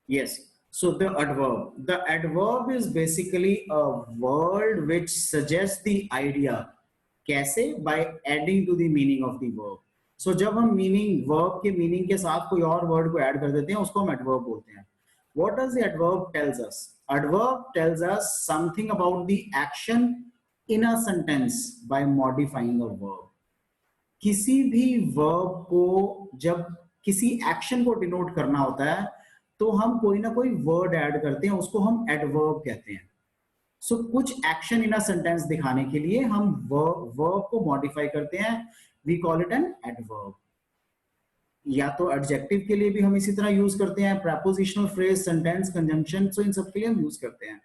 Yes. So the adverb. The adverb is basically a word which suggests the idea. कैसे? By adding to the meaning of the verb. So जब हम meaning verb के meaning के साथ कोई और word को add कर देते हैं उसको हम adverb बोलते हैं. What does the adverb tells us? Adverb tells us something about the action in a sentence by modifying a verb. किसी भी वर्ब को जब किसी एक्शन को डिनोट करना होता है तो हम कोई ना कोई वर्ड ऐड करते हैं, उसको हम एडवर्ब कहते हैं. सो कुछ एक्शन इन अ सेंटेंस दिखाने के लिए हम वर्ब को मॉडिफाई करते हैं. We call it an adverb. या तो एडजेक्टिव के लिए भी हम इसी तरह यूज करते हैं, प्रेपोजिशनल फ्रेज, सेंटेंस, कंजंक्शन, सो इन सब के लिए हम यूज करते हैं.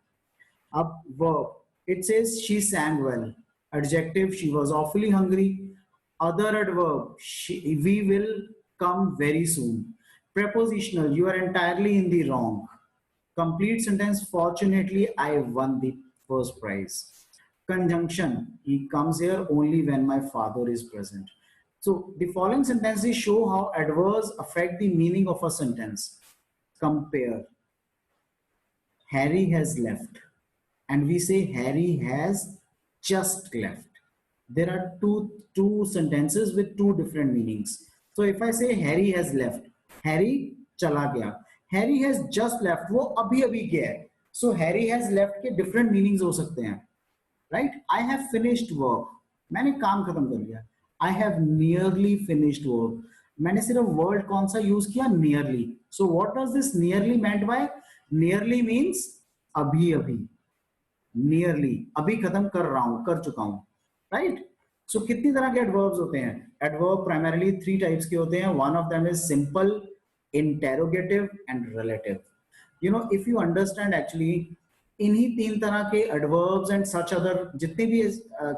अब verb, it says she sang well. Adjective, she was awfully hungry. Other adverb, we will come very soon. Prepositional, you are entirely in the wrong. Complete sentence, fortunately I won the first prize. Conjunction, he comes here only when my father is present. So the following sentences show how adverbs affect the meaning of a sentence. Compare. Harry has left, and we say Harry has just left. There are two sentences with two different meanings. So if I say Harry has left, Harry चला गया. Harry has just left, वो अभी अभी गया है. So Harry has left के different meanings हो सकते हैं. Right? I have finished work. मैंने काम खत्म कर लिया. I have nearly finished work. मैंने सिर्फ वर्ड कौन सा यूज किया? Nearly. So what does this nearly meant by? Nearly means अभी अभी. Nearly अभी खत्म कर रहा हूं, कर चुका हूं. Right? So कितनी तरह के adverbs होते हैं? Adverb primarily three types के होते हैं. One of them is simple, interrogative and relative. You know, if you understand actually इन्हीं तीन तरह के एडवर्ब्स एंड सच अदर जितने भी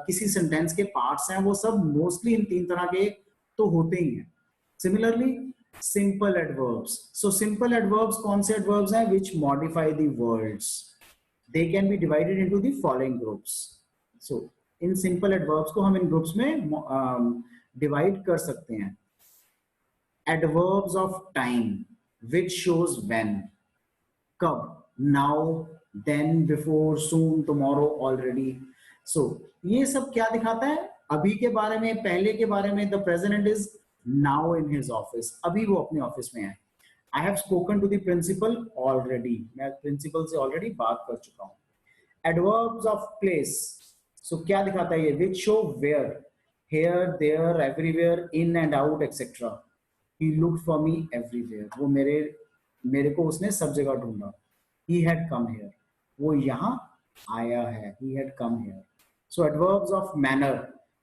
किसी सेंटेंस के पार्ट्स हैं वो सब मोस्टली इन तीन तरह के तो होते ही हैं. Similarly simple adverbs. So simple adverbs कौन से एडवर्ब्स हैं? Which modify the words. They can be divided into the following groups. So इन सिंपल एडवर्ब्स को हम इन ग्रुप्स में डिवाइड कर सकते हैं. Adverbs of time which shows when. कब? Now, then, before, soon, tomorrow, already. So ये सब क्या दिखाता है? अभी के बारे में, पहले के बारे में. The present is now in his office. अभी वो अपने ऑफिस में है. I have spoken to the principal already. मैं प्रिंसिपल से ऑलरेडी बात कर चुका हूं. Adverbs of place. सो क्या दिखाता है ये? Which show where, here, there, everywhere, in and out etcetera. He looked for me everywhere. वो मेरे को उसने सब जगह ढूंढा. He had come here. वो यहाँ आया है. He had come here. So adverbs of manner.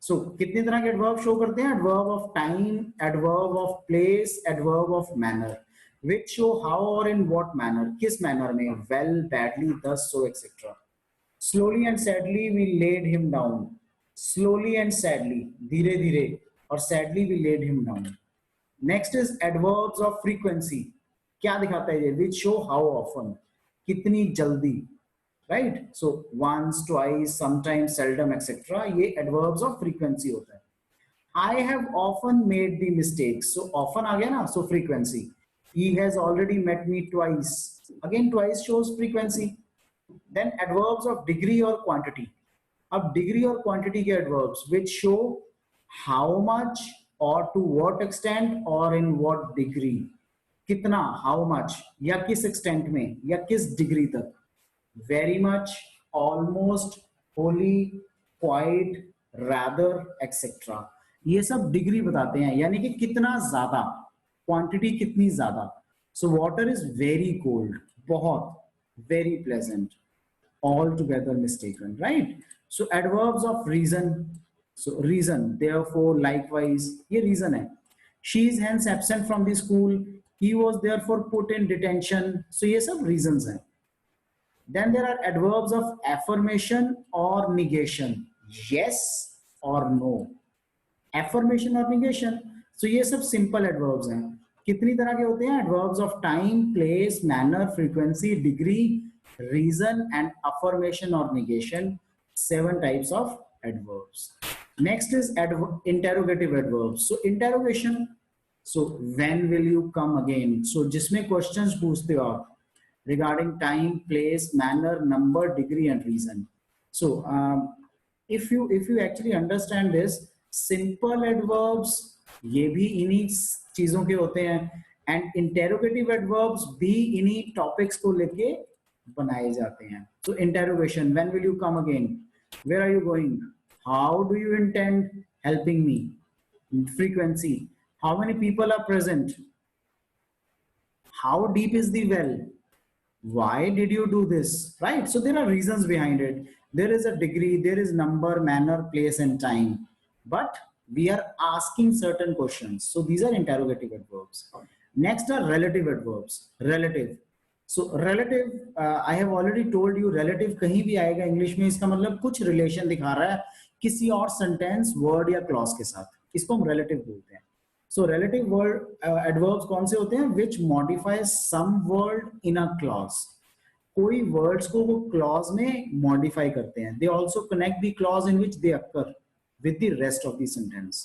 So कितनी तरह के adverb show करते हैं? Adverb of time, adverb of place, adverb of manner. Which show how or in what manner. किस manner में? Well, badly, thus, so, etc. Slowly and sadly we laid him down. Slowly and sadly, धीरे धीरे और sadly we laid him down. Next is adverbs of frequency. क्या दिखाता है ये? Which show how often. कितनी जल्दी. Right? So once, twice, sometimes, seldom etcetera. ये एडवर्ब्स ऑफ फ्रीक्वेंसी होता है. I have often made the mistakes. So often आ गया ना, so frequency. He has already met me twice. Again twice shows frequency. Then adverbs of degree और quantity. अब degree और quantity के adverbs which show how much और to what extent और in what degree. कितना, हाउ मच, या किस extent में, या किस डिग्री तक. Very much, almost, Holi, quite, rather etcetera. ये सब डिग्री बताते हैं, यानी कि कितना ज्यादा, क्वांटिटी कितनी ज्यादा. So water is very cold, बहुत, very pleasant, altogether mistaken. Right? So adverbs of reason. So reason, therefore, likewise, ये रीजन है. She is hence absent from the school. He was therefore put in detention. So ये सब reasons हैं. Then there are adverbs of affirmation or negation. Yes or no. Affirmation or negation. So ये सब simple adverbs हैं. कितनी तरह के होते हैं? Adverbs of time, place, manner, frequency, degree, reason and affirmation or negation. 7 types of adverbs. Next is interrogative adverbs. So interrogation. So when will you come again? So जिसमें questions पूछते हो आप. regarding time, place, manner, number, degree, and reason. So if you actually understand this, simple adverbs ये भी इन्हीं चीजों के होते हैं, एंड इंटेरोगेटिव एडवर्ब्स भी इन्हीं टॉपिक्स को लेके बनाए जाते हैं. So interrogation, when will you come again? Where are you going? How do you intend helping me? Frequency, how many people are present? How deep is the well? Why did you do this? Right? So there are reasons behind it. There is a degree, there is number, manner, place, and time, but we are asking certain questions. So these are interrogative adverbs. Next are relative adverbs. Relative. So relative, I have already told you, relative कहीं भी आएगा English में, इसका मतलब कुछ relation दिखा रहा है किसी और सेंटेंस, वर्ड या क्लॉज के साथ. इसको हम relative बोलते हैं. So relative word adverbs कौन से होते हैं? Which modifies some word in a clause. कोई words को वो clause में modify करते हैं. They also connect the clause in which they occur with the rest of the sentence.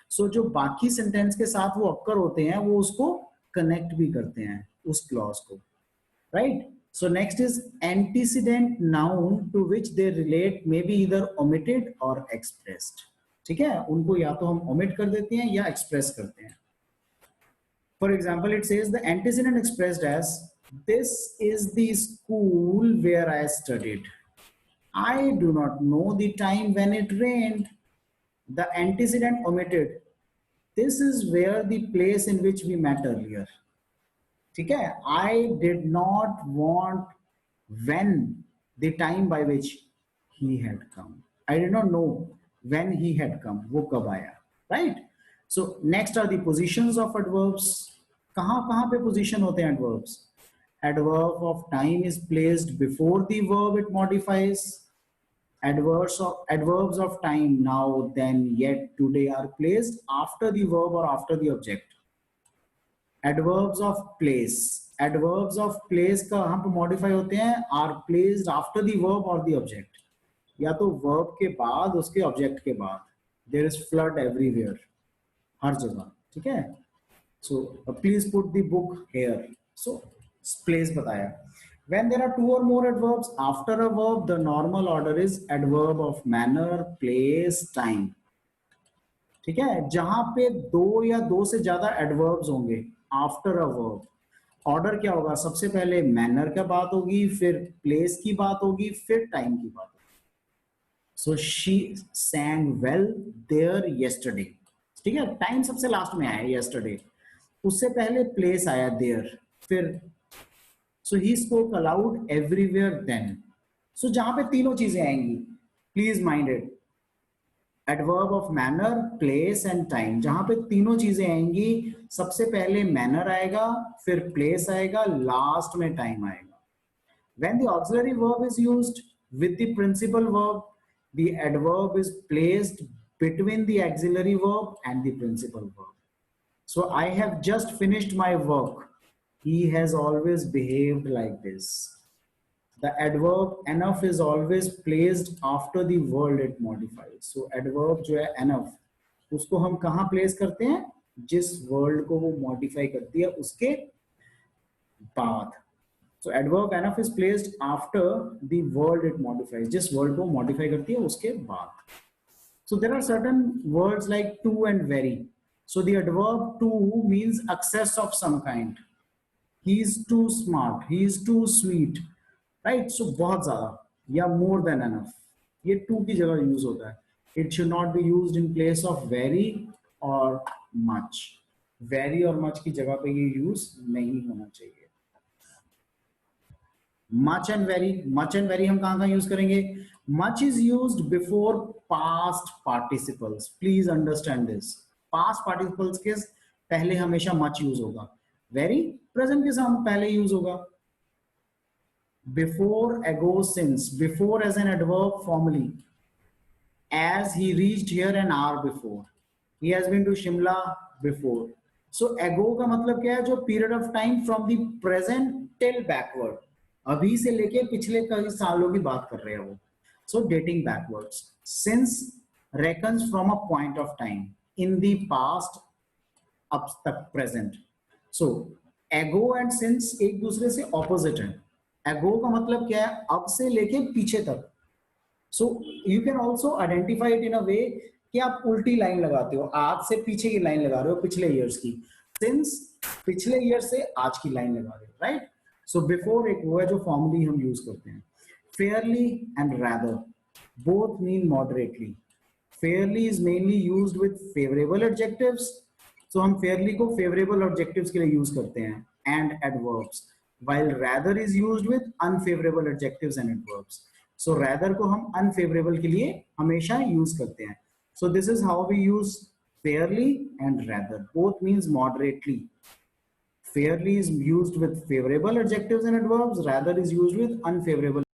So जो बाकी sentence के साथ वो occur होते हैं, वो उसको connect भी करते हैं उस clause को. Right? So next is antecedent noun to which they relate may be either omitted or expressed. ठीक है, उनको या तो हम omit कर देते हैं या express करते हैं. For example, it says the antecedent expressed as, this is the school where I studied. I do not know the time when it rained. The antecedent omitted, this is where the place in which we met earlier. ठीक है, I did not want when, the time by which he had come. I did not know when he had come, वो कब आया. Right? So next are the positions of adverbs. कहाँ पे position होते हैं adverbs? Adverb of time is placed before the verb it modifies. Adverbs of time, now, then, yet, today are placed after the verb or after the object. Adverbs of place. Adverbs of place कहाँ पे modify होते हैं? Are placed after the verb or the object. या तो verb के बाद, उसके object के बाद. There is flood everywhere. हर जगह. ठीक है? So please put the book here. So place बताया. When there are two or more adverbs after a verb, the normal order is adverb of manner, place, time. ठीक है, जहां पे दो या दो से ज्यादा एडवर्ब्स होंगे आफ्टर अ वर्ब, ऑर्डर क्या होगा? सबसे पहले मैनर का बात होगी, फिर प्लेस की बात होगी, फिर टाइम की बात होगी. So she sang well there yesterday. ठीक है, टाइम सबसे लास्ट में आया, यस्टरडे. उससे पहले प्लेस आया देयर, फिर so he spoke aloud everywhere then. So जहां पे तीनों चीजें आएंगी, please mind it, adverb of manner, place and time. जहां पे तीनों चीजें आएंगी, सबसे पहले मैनर आएगा, फिर प्लेस आएगा, लास्ट में टाइम आएगा. When the auxiliary verb is used with the principal verb, the adverb is placed between the auxiliary verb and the principal verb. So I have just finished my work. He has always behaved like this. The adverb enough is always placed after the word it modifies. So adverb जो है enough, उसको हम कहाँ place करते हैं? जिस word को वो modify करती है उसके बाद. So adverb enough is placed after the word it modifies. जिस word को modify करती है उसके बाद. So there are certain words like too and very. So the adverb too means excess of some kind. He is too smart. He is too sweet. Right? So बहुत ज़्यादा या more than enough. ये too की जगह use होता है. It should not be used in place of very or much. Very और much की जगह पे ये use नहीं होना चाहिए. Much and very हम कहाँ use करेंगे? Much is used before past participles. Please understand this. Past participles के पहले हमेशा much use होगा. Very present के साथ पहले use होगा. Before, ago, since. Before as an adverb formally. As he reached here an hour before. He has been to Shimla before. So ago का मतलब क्या है? जो period of time from the present till backward. अभी से लेके पिछले कई सालों की बात कर रहे हैं वो. So dating backwards. Since reckons from a point of time in the past up तक present. So ago and since एक दूसरे से opposite है. अगो का मतलब क्या है, अब से लेके पीछे तक। So you can also identify it in a way कि आप उल्टी लाइन लगाते हो, आज से पीछे की लाइन लगा रहे हो, पिछले ईयर्स की, सिंस पिछले ईयर से आज की लाइन लगा रहे हो, राइट। सो बिफोर एक वो है जो फॉर्मली हम यूज करते हैं। Fairlie and rather both mean moderately. Fairlie is mainly used with favourable adjectives, तो हम फेयरली को फेवरेबल ऑब्जेक्टिव्स के लिए यूज करते हैं and adverbs, while rather is used with unfavorable adjectives and adverbs. So rather को हम unfavorable के लिए हमेशा use करते हैं. So this is how we use fairly and rather. Both means moderately. Fairly is used with favorable adjectives and adverbs, rather is used with unfavorable